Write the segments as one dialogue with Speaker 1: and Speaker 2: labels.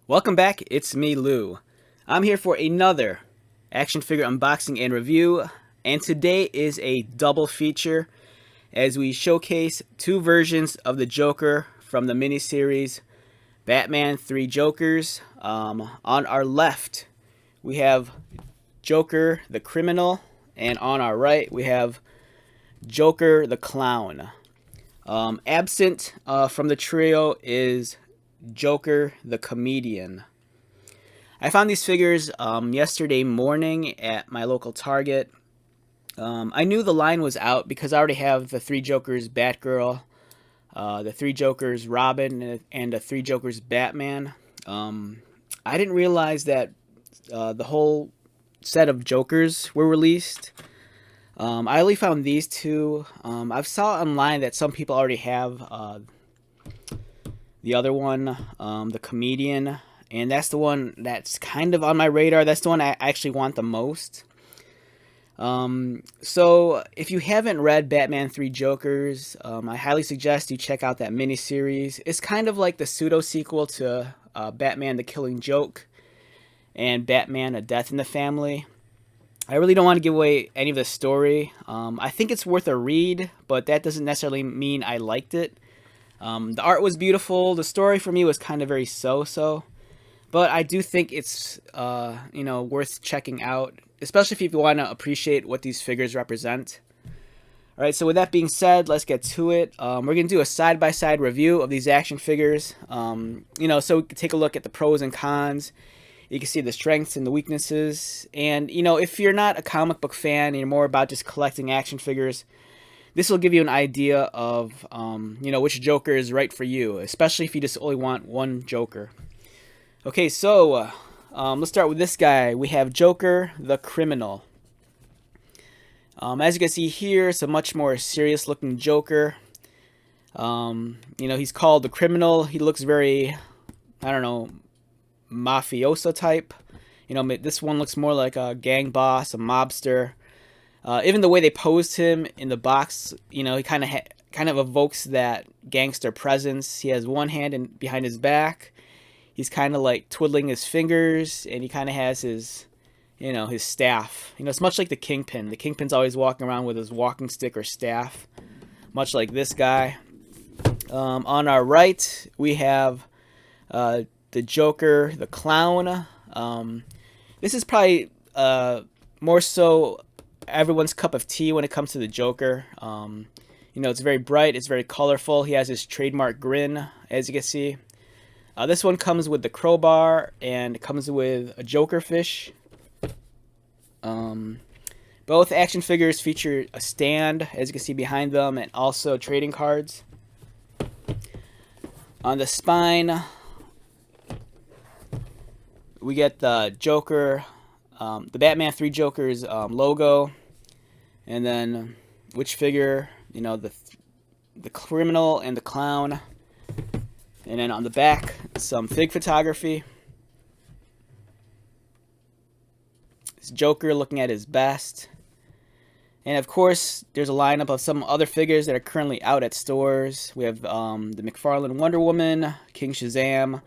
Speaker 1: Welcome back, it's me, Lou. I'm here for another action figure unboxing and review, and today is a double feature as we showcase two versions of the Joker from the miniseries Batman 3 Jokers. On our left, we have Joker the Criminal, and on our right, we have Joker the Clown. Absent from the trio is Joker the Comedian. I found these figures yesterday morning at my local Target. I knew the line was out because I already have the Three Jokers Batgirl, the Three Jokers Robin, and the Three Jokers Batman. I didn't realize that the whole set of Jokers were released. I only found these two. I've saw online that some people already have the other one, the Comedian, and that's the one that's kind of on my radar. That's the one I actually want the most. So if you haven't read Batman 3 Jokers, I highly suggest you check out that miniseries. It's kind of like the pseudo-sequel to Batman the Killing Joke and Batman A Death in the Family. I really don't want to give away any of the story. I think it's worth a read, but that doesn't necessarily mean I liked it. The art was beautiful. The story for me was kind of very so-so. But I do think it's, worth checking out, especially if you want to appreciate what these figures represent. All right, so with that being said, let's get to it. We're going to do a side-by-side review of these action figures, so we can take a look at the pros and cons. You can see the strengths and the weaknesses. And, if you're not a comic book fan and you're more about just collecting action figures, this will give you an idea of, which Joker is right for you, especially if you just only want one Joker. Okay, so let's start with this guy. We have Joker the Criminal. As you can see here, it's a much more serious-looking Joker. He's called the Criminal. He looks very, mafioso type. This one looks more like a gang boss, a mobster. Even the way they posed him in the box, he kind of evokes that gangster presence. He has one hand behind his back. He's kind of like twiddling his fingers, and he kind of has his, his staff. It's much like the Kingpin. The Kingpin's always walking around with his walking stick or staff, much like this guy. On our right, we have the Joker, the Clown. This is probably more so everyone's cup of tea when it comes to the Joker. It's very bright, it's very colorful. He has his trademark grin, as you can see. This one comes with the crowbar, and it comes with a Joker fish. Both action figures feature a stand, as you can see behind them, and also trading cards. On the spine, we get the Joker, the Batman 3 Jokers logo, and then which figure, the Criminal and the Clown. And then on the back, some fig photography. It's Joker looking at his best. And of course, there's a lineup of some other figures that are currently out at stores. We have the McFarlane Wonder Woman, King Shazam,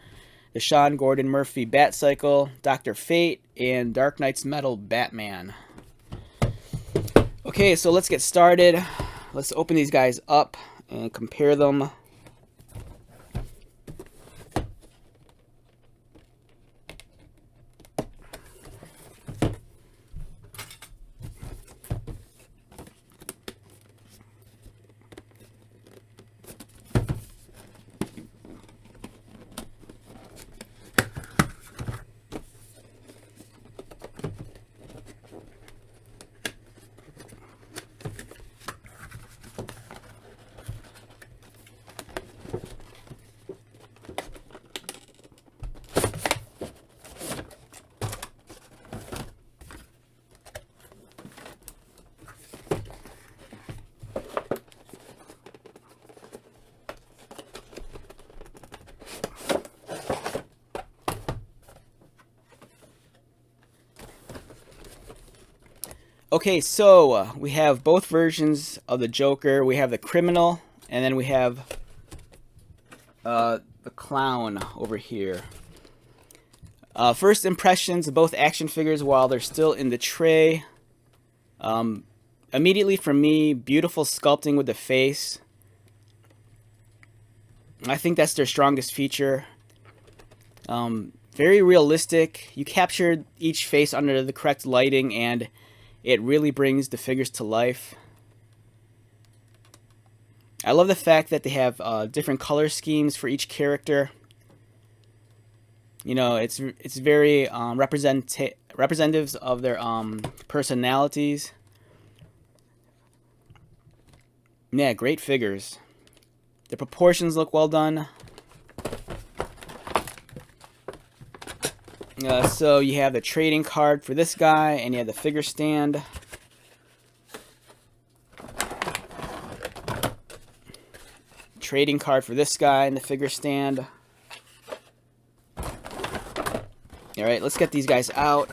Speaker 1: the Sean Gordon Murphy Batcycle, Dr. Fate, and Dark Knight's Metal Batman. Okay, so let's get started. Let's open these guys up and compare them. Okay, so we have both versions of the Joker. We have the Criminal, and then we have the Clown over here. First impressions of both action figures while they're still in the tray. Immediately for me, beautiful sculpting with the face. I think that's their strongest feature. Very realistic. You captured each face under the correct lighting and it really brings the figures to life. I love the fact that they have different color schemes for each character. You know, it's very representatives of their personalities. Yeah, great figures. The proportions look well done. So you have the trading card for this guy, and you have the figure stand. Trading card for this guy and the figure stand. Alright, let's get these guys out.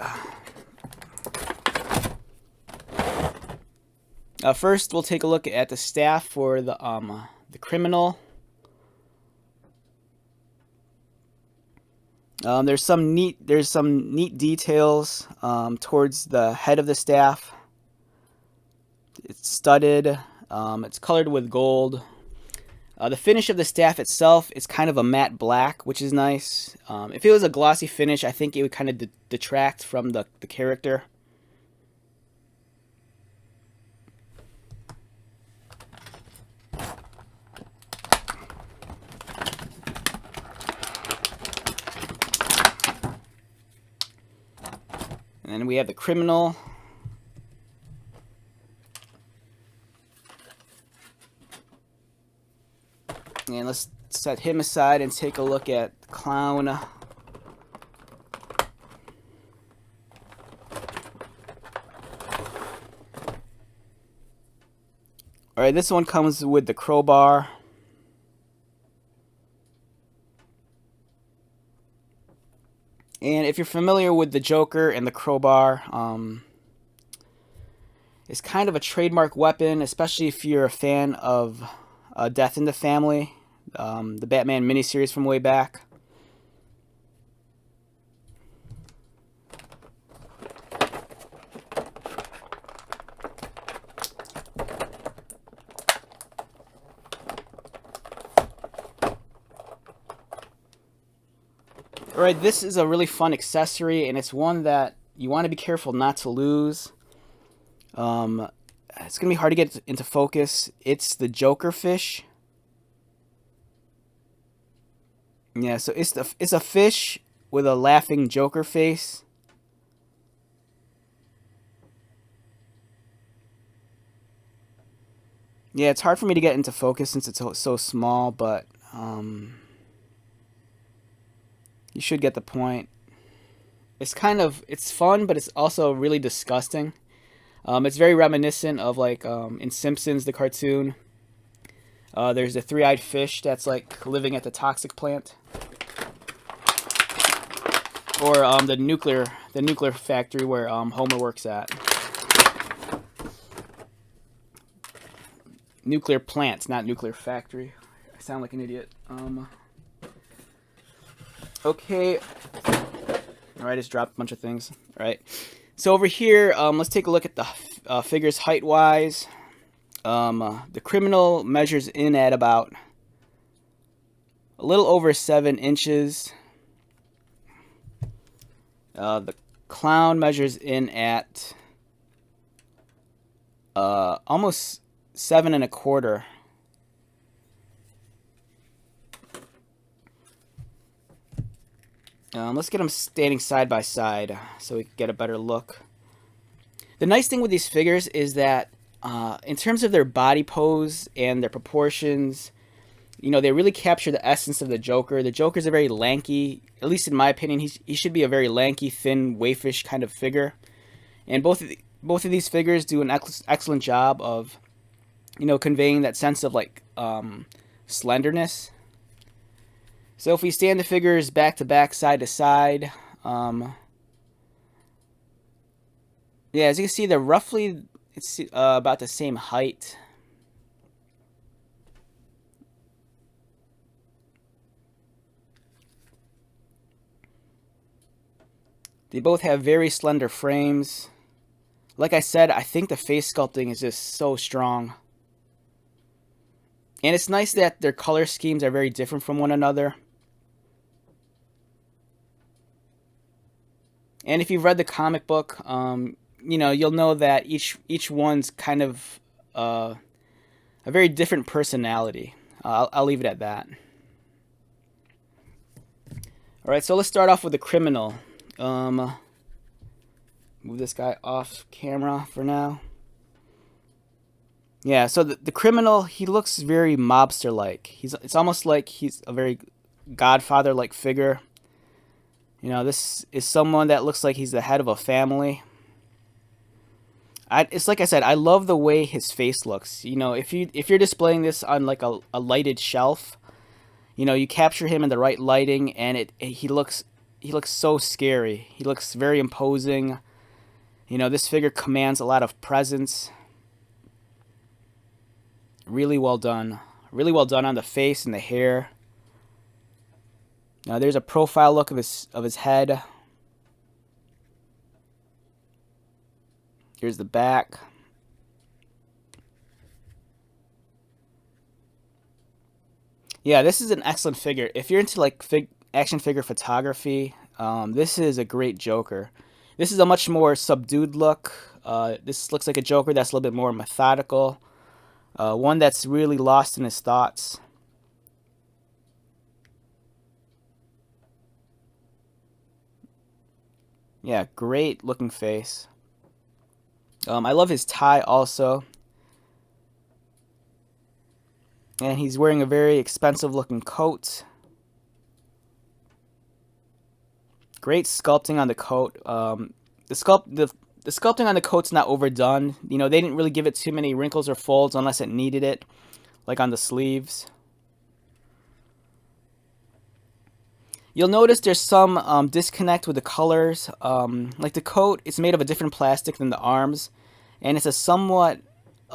Speaker 1: First, we'll take a look at the staff for the criminal. There's some neat details towards the head of the staff. It's studded. It's colored with gold. The finish of the staff itself is kind of a matte black, which is nice. If it was a glossy finish, I think it would kind of detract from the character. And then we have the criminal. And let's set him aside and take a look at the clown. Alright, this one comes with the crowbar. And if you're familiar with the Joker and the crowbar, it's kind of a trademark weapon, especially if you're a fan of Death in the Family, the Batman miniseries from way back. Alright, this is a really fun accessory, and it's one that you want to be careful not to lose. It's going to be hard to get into focus. It's the Joker fish. Yeah, so it's a fish with a laughing Joker face. Yeah, it's hard for me to get into focus since it's so small, but you should get the point. It's fun, but it's also really disgusting. It's very reminiscent of like in Simpsons, the cartoon. There's a three-eyed fish that's like living at the toxic plant, or the nuclear factory where Homer works at. Nuclear plants, not nuclear factory. I sound like an idiot. Okay. Alright, I just dropped a bunch of things. Alright. So over here, let's take a look at the figures height-wise. The criminal measures in at about a little over 7 inches. The clown measures in at almost 7 1/4. Let's get them standing side by side so we can get a better look. The nice thing with these figures is that in terms of their body pose and their proportions, you know, they really capture the essence of the Joker. The Joker's a very lanky, at least in my opinion, he should be a very lanky, thin, waifish kind of figure. And both of these figures do an excellent job of, you know, conveying that sense of like slenderness. So if we stand the figures back to back, side to side, yeah, as you can see, they're roughly about the same height. They both have very slender frames. Like I said, I think the face sculpting is just so strong. And it's nice that their color schemes are very different from one another. And if you've read the comic book, you'll know that each one's kind of a very different personality. I'll leave it at that. All right, so let's start off with the criminal. Move this guy off camera for now. Yeah, so the criminal, he looks very mobster-like. It's almost like he's a very Godfather-like figure. This is someone that looks like he's the head of a family. It's like I said, I love the way his face looks. If you're displaying this on like a lighted shelf, you capture him in the right lighting, and he looks so scary. He looks very imposing. This figure commands a lot of presence. Really well done. Really well done on the face and the hair. Now there's a profile look of his head. Here's the back. Yeah, this is an excellent figure. If you're into like action figure photography, this is a great Joker. This is a much more subdued look. This looks like a Joker that's a little bit more methodical. One that's really lost in his thoughts. Yeah, great looking face. I love his tie also. And he's wearing a very expensive looking coat. Great sculpting on the coat. The sculpting on the coat's not overdone. They didn't really give it too many wrinkles or folds unless it needed it, like on the sleeves. You'll notice there's some disconnect with the colors. Like the coat, it's made of a different plastic than the arms, and it's a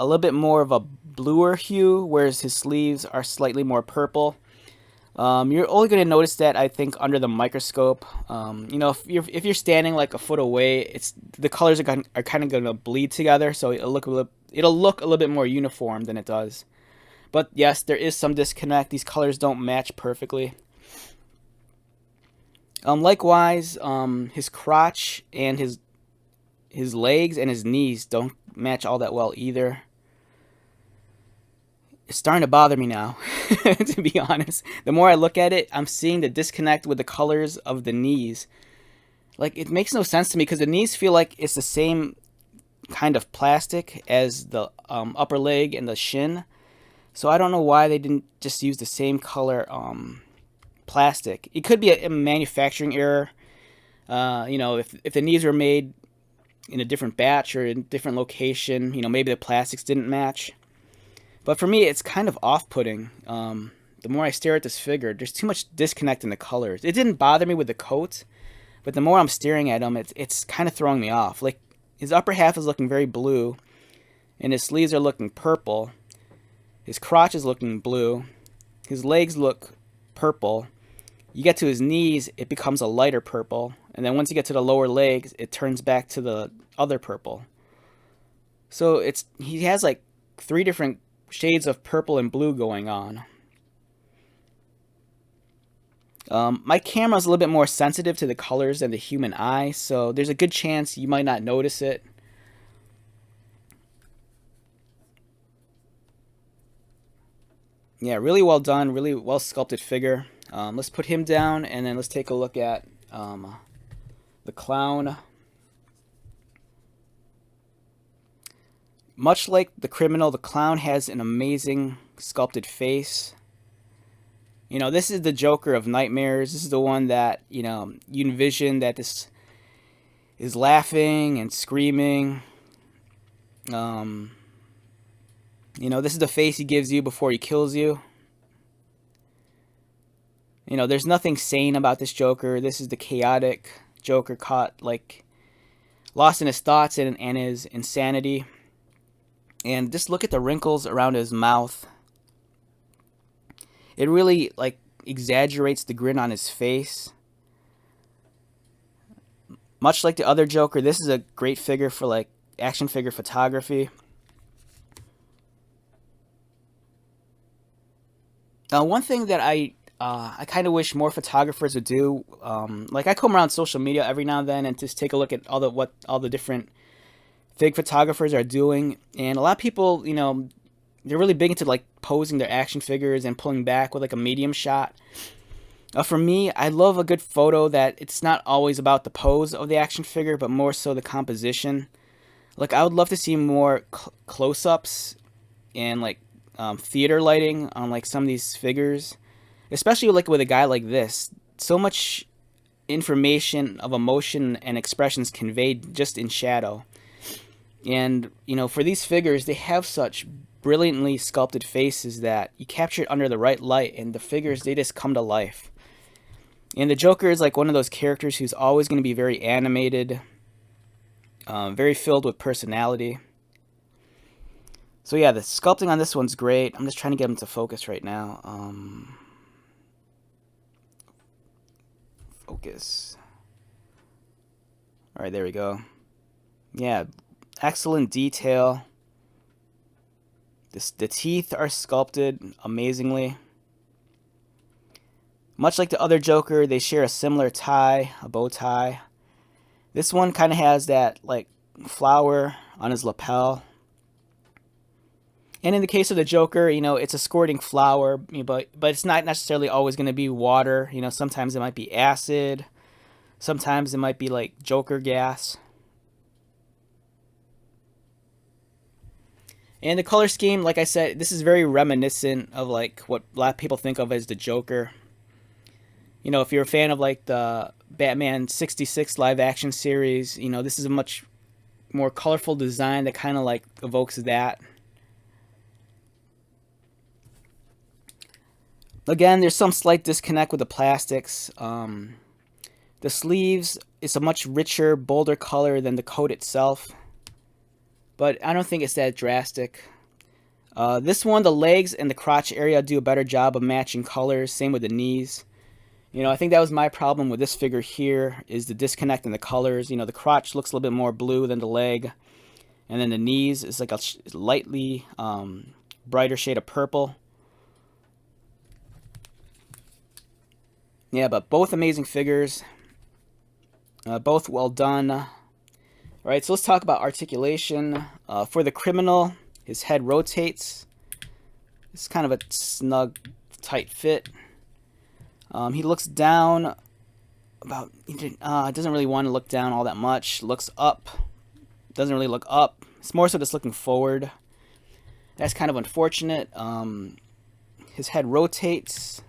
Speaker 1: little bit more of a bluer hue, whereas his sleeves are slightly more purple. You're only going to notice that, I think, under the microscope. If you're standing like a foot away, the colors are kind of going to bleed together, so it'll look a little bit more uniform than it does. But yes, there is some disconnect. These colors don't match perfectly. Likewise, his crotch and his legs and his knees don't match all that well either. It's starting to bother me now, to be honest. The more I look at it, I'm seeing the disconnect with the colors of the knees. Like, it makes no sense to me because the knees feel like it's the same kind of plastic as the upper leg and the shin. So I don't know why they didn't just use the same color plastic. It could be a manufacturing error. If the knees were made in a different batch or in a different location, maybe the plastics didn't match. But for me, it's kind of off-putting. The more I stare at this figure, there's too much disconnect in the colors. It didn't bother me with the coat, but the more I'm staring at him, it's kind of throwing me off. Like, his upper half is looking very blue, and his sleeves are looking purple. His crotch is looking blue. His legs look purple. You get to his knees, it becomes a lighter purple. And then once you get to the lower legs, it turns back to the other purple. So he has like 3 different shades of purple and blue going on. My camera's a little bit more sensitive to the colors than the human eye, so there's a good chance you might not notice it. Yeah, really well done, really well sculpted figure. Let's put him down, and then let's take a look at the clown. Much like the criminal, the clown has an amazing sculpted face. This is the Joker of nightmares. This is the one that, you envision that this is laughing and screaming. This is the face he gives you before he kills you. There's nothing sane about this Joker. This is the chaotic Joker caught, like, lost in his thoughts and his insanity. And just look at the wrinkles around his mouth. It really, like, exaggerates the grin on his face. Much like the other Joker, this is a great figure for like action figure photography. One thing that I kind of wish more photographers would do, like I come around social media every now and then and just take a look at what all the different fig photographers are doing, and a lot of people, they're really big into like posing their action figures and pulling back with like a medium shot. For me, I love a good photo that it's not always about the pose of the action figure, but more so the composition. Like I would love to see more close-ups and like theater lighting on like some of these figures, especially like with a guy like this. So much information of emotion and expressions conveyed just in shadow. And for these figures, they have such brilliantly sculpted faces that you capture it under the right light, and the figures, they just come to life. And the Joker is like one of those characters who's always going to be very animated, very filled with personality. So yeah, the sculpting on this one's great. I'm just trying to get him to focus right now. Focus. All right, there we go. Yeah, excellent detail. The teeth are sculpted amazingly. Much like the other Joker, they share a similar tie, a bow tie. This one kind of has that like flower on his lapel. And in the case of the Joker, it's a squirting flower, but it's not necessarily always going to be water. Sometimes it might be acid. Sometimes it might be like Joker gas. And the color scheme, like I said, this is very reminiscent of like what a lot of people think of as the Joker. If you're a fan of like the Batman 66 live action series, this is a much more colorful design that kind of like evokes that. Again, there's some slight disconnect with the plastics. The sleeves is a much richer, bolder color than the coat itself, but I don't think it's that drastic. This one, the legs and the crotch area do a better job of matching colors. Same with the knees. I think that was my problem with this figure here, is the disconnect in the colors. The crotch looks a little bit more blue than the leg, and then the knees is like a lightly brighter shade of purple. Yeah, but both amazing figures. Both well done. Alright, so let's talk about articulation. For the criminal, his head rotates. It's kind of a snug, tight fit. He looks down about... doesn't really want to look down all that much. Looks up. Doesn't really look up. It's more so just looking forward. That's kind of unfortunate. His head rotates.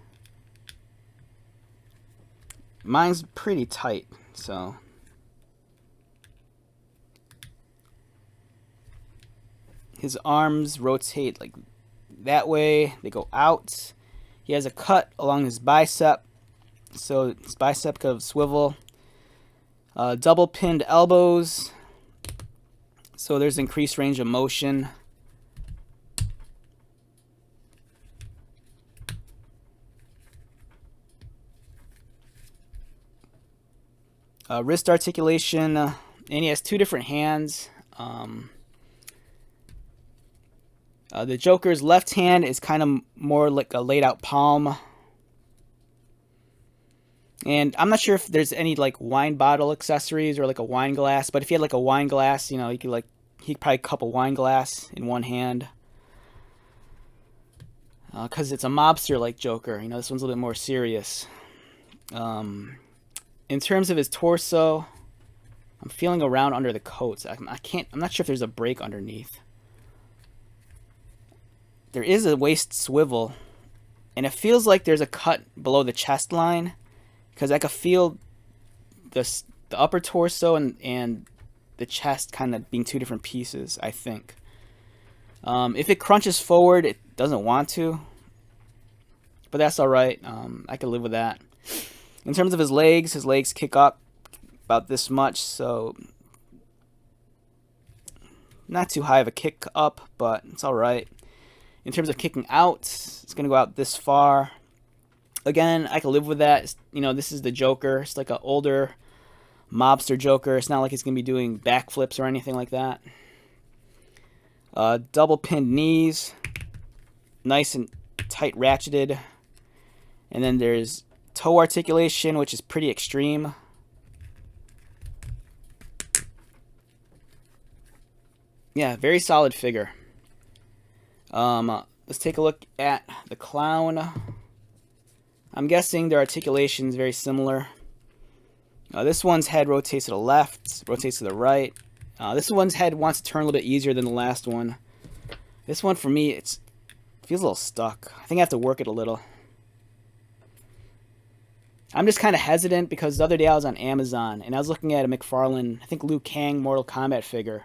Speaker 1: Mine's pretty tight, so... His arms rotate like that way. They go out. He has a cut along his bicep, so his bicep could swivel. Double pinned elbows, so there's increased range of motion. Wrist articulation, and he has two different hands. The Joker's left hand is kind of more like a laid out palm. And I'm not sure if there's any like wine bottle accessories or like a wine glass, but if he had like a wine glass, he could probably cup a wine glass in one hand. Because it's a mobster like Joker, this one's a little bit more serious. In terms of his torso, I'm feeling around under the coats. I'm not sure if there's a break underneath. There is a waist swivel, and it feels like there's a cut below the chest line, because I could feel the upper torso and the chest kind of being two different pieces, I think. If it crunches forward, it doesn't want to, but that's alright. I can live with that. In terms of his legs kick up about this much, so not too high of a kick up, but it's alright. In terms of kicking out, it's going to go out this far. Again, I can live with that. This is the Joker. It's like an older, mobster Joker. It's not like he's going to be doing backflips or anything like that. Double pinned knees. Nice and tight ratcheted. And then there's toe articulation, which is pretty extreme. Yeah, very solid figure. Let's take a look at the clown. I'm guessing their articulation is very similar. This one's head rotates to the left, rotates to the right. This one's head wants to turn a little bit easier than the last one. This one, for me, it feels a little stuck. I think I have to work it a little. I'm just kind of hesitant because the other day I was on Amazon and I was looking at a McFarlane, I think Liu Kang Mortal Kombat figure.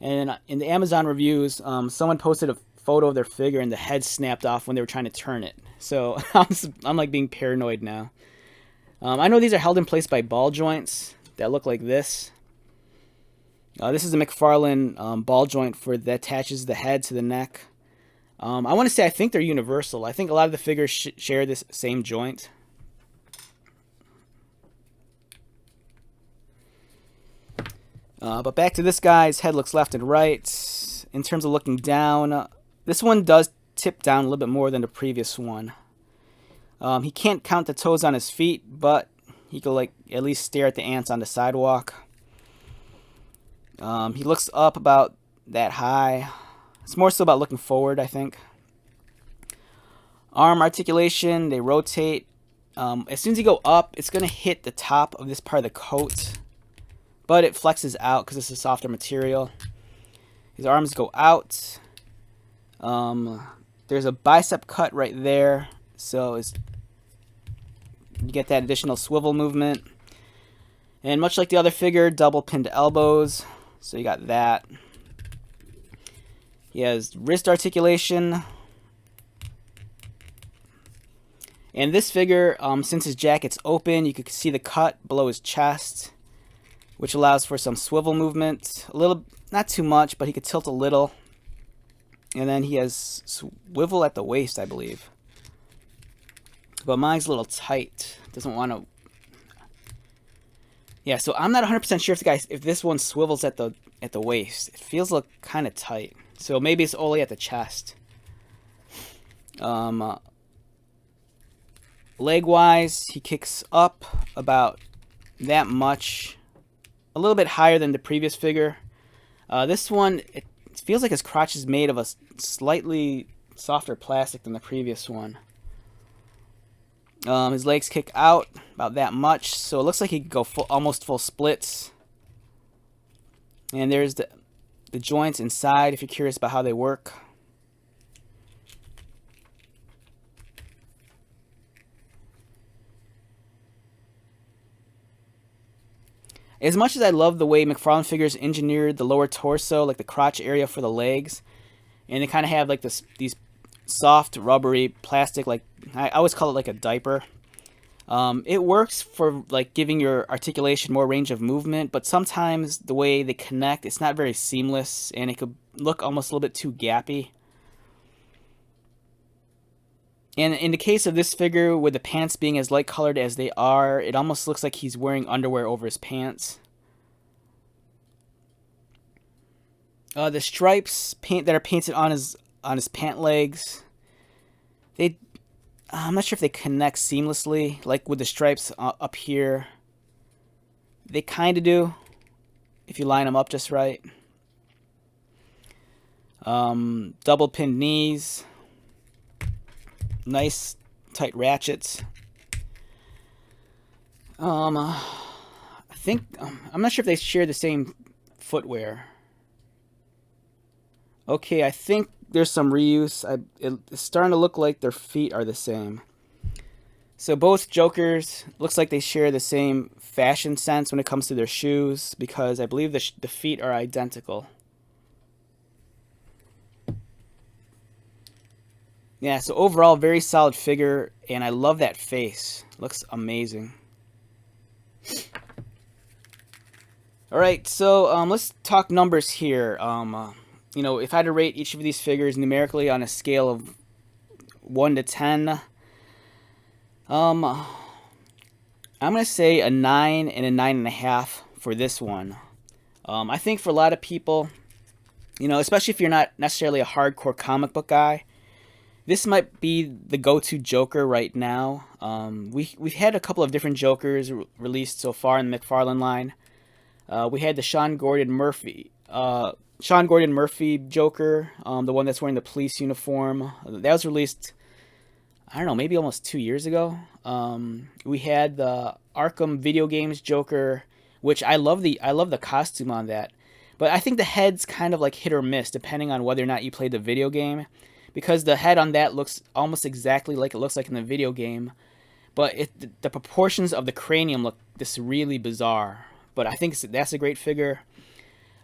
Speaker 1: And in the Amazon reviews, someone posted a photo of their figure and the head snapped off when they were trying to turn it. So I'm like being paranoid now. I know these are held in place by ball joints that look like this. This is a McFarlane ball joint that attaches the head to the neck. I want to say I think they're universal. I think a lot of the figures share this same joint. But back to this guy's head looks left and right. In terms of looking down, this one does tip down a little bit more than the previous one. He can't count the toes on his feet, but he could like at least stare at the ants on the sidewalk. He looks up about that high. It's more so about looking forward, I think. Arm articulation, they rotate. As soon as you go up, it's going to hit the top of this part of the coat. But it flexes out because it's a softer material. His arms go out. There's a bicep cut right there. So you get that additional swivel movement. And much like the other figure, double pinned elbows. So you got that. He has wrist articulation. And this figure, since his jacket's open, you can see the cut below his chest, which allows for some swivel movement. A little, not too much, but he could tilt a little. And then he has swivel at the waist, I believe. But mine's a little tight. Doesn't want to. Yeah, so I'm not 100% sure if this one swivels at the waist. It feels kind of tight. So maybe it's only at the chest. Leg-wise, he kicks up about that much. A little bit higher than the previous figure. This one, it feels like his crotch is made of a slightly softer plastic than the previous one. His legs kick out about that much, so it looks like he could go almost full splits. And there's the joints inside if you're curious about how they work. As much as I love the way McFarlane figures engineered the lower torso, like the crotch area for the legs, and they kind of have like these soft, rubbery plastic, like I always call it like a diaper. It works for like giving your articulation more range of movement, but sometimes the way they connect, it's not very seamless, and it could look almost a little bit too gappy. And in the case of this figure, with the pants being as light colored as they are, it almost looks like he's wearing underwear over his pants. The stripes that are painted on his pant legs, I'm not sure if they connect seamlessly, like with the stripes up here. They kind of do, if you line them up just right. Double pinned knees. Nice tight ratchets. I think I'm not sure if they share the same footwear. Okay, I think there's some reuse. It's starting to look like their feet are the same. So both Jokers looks like they share the same fashion sense when it comes to their shoes, because I believe the feet are identical. Yeah, so overall, very solid figure, and I love that face. Looks amazing. Alright, so let's talk numbers here. You know, if I had to rate each of these figures numerically on a scale of 1 to 10, I'm I'm going to say a 9 and a 9.5 for this one. I think for a lot of people, especially if you're not necessarily a hardcore comic book guy, this might be the go-to Joker right now. We've had a couple of different Jokers released so far in the McFarlane line. We had the Sean Gordon Murphy Joker, the one that's wearing the police uniform. That was released, I don't know, maybe almost 2 years ago. We had the Arkham video games Joker, which I love the costume on that. But I think the head's kind of like hit or miss depending on whether or not you played the video game, because the head on that looks almost exactly like it looks like in the video game, but the proportions of the cranium look this really bizarre. But I think that's a great figure.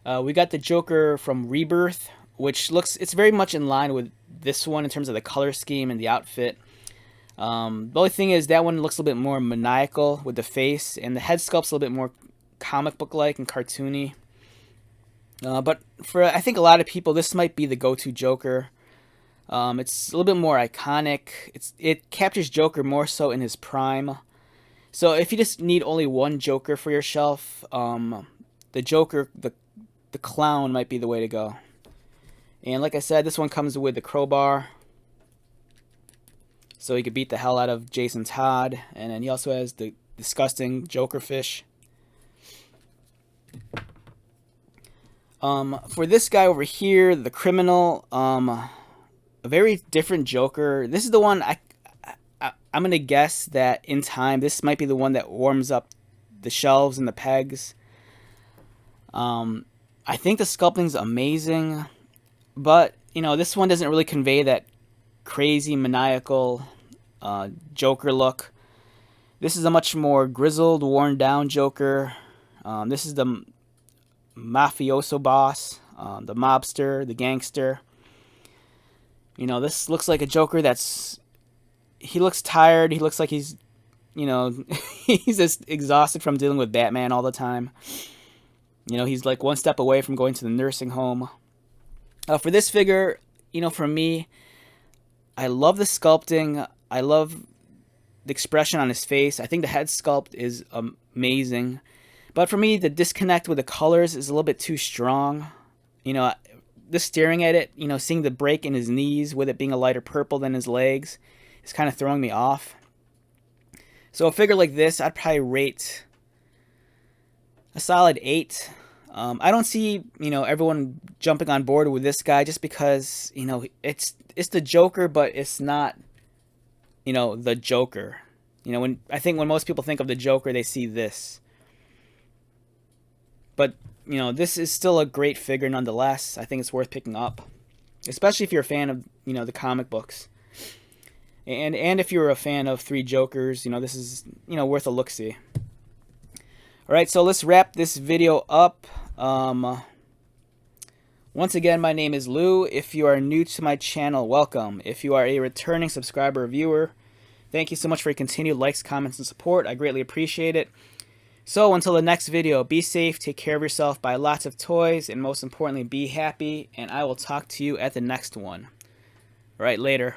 Speaker 1: We got the Joker from Rebirth, which it's very much in line with this one in terms of the color scheme and the outfit. The only thing is that one looks a little bit more maniacal with the face, and the head sculpt's a little bit more comic book-like and cartoony. But for, I think, a lot of people, this might be the go-to Joker. It's a little bit more iconic. It captures Joker more so in his prime. So if you just need only one Joker for your shelf, the Joker, the clown might be the way to go. And like I said, this one comes with the crowbar, so he could beat the hell out of Jason Todd. And then he also has the disgusting Joker fish. For this guy over here, the criminal, a very different Joker. This is the one I'm going to guess that in time, this might be the one that warms up the shelves and the pegs. I think the sculpting's amazing, but, this one doesn't really convey that crazy, maniacal Joker look. This is a much more grizzled, worn-down Joker. This is the mafioso boss, the mobster, the gangster. This looks like a Joker he looks tired. He looks like he's, he's just exhausted from dealing with Batman all the time. He's like one step away from going to the nursing home. For this figure, for me, I love the sculpting. I love the expression on his face. I think the head sculpt is amazing. But for me, the disconnect with the colors is a little bit too strong. Just staring at it, seeing the break in his knees with it being a lighter purple than his legs is kind of throwing me off. So a figure like this, I'd probably rate a solid 8. I don't see, everyone jumping on board with this guy just because, it's the Joker, but it's not, the Joker. I think when most people think of the Joker, they see this. But, this is still a great figure nonetheless. I think it's worth picking up, especially if you're a fan of, the comic books. And if you're a fan of Three Jokers, this is, worth a look-see. Alright, so let's wrap this video up. Once again, my name is Lou. If you are new to my channel, welcome. If you are a returning subscriber or viewer, thank you so much for your continued likes, comments, and support. I greatly appreciate it. So until the next video, be safe, take care of yourself, buy lots of toys, and most importantly, be happy, and I will talk to you at the next one. Alright, later.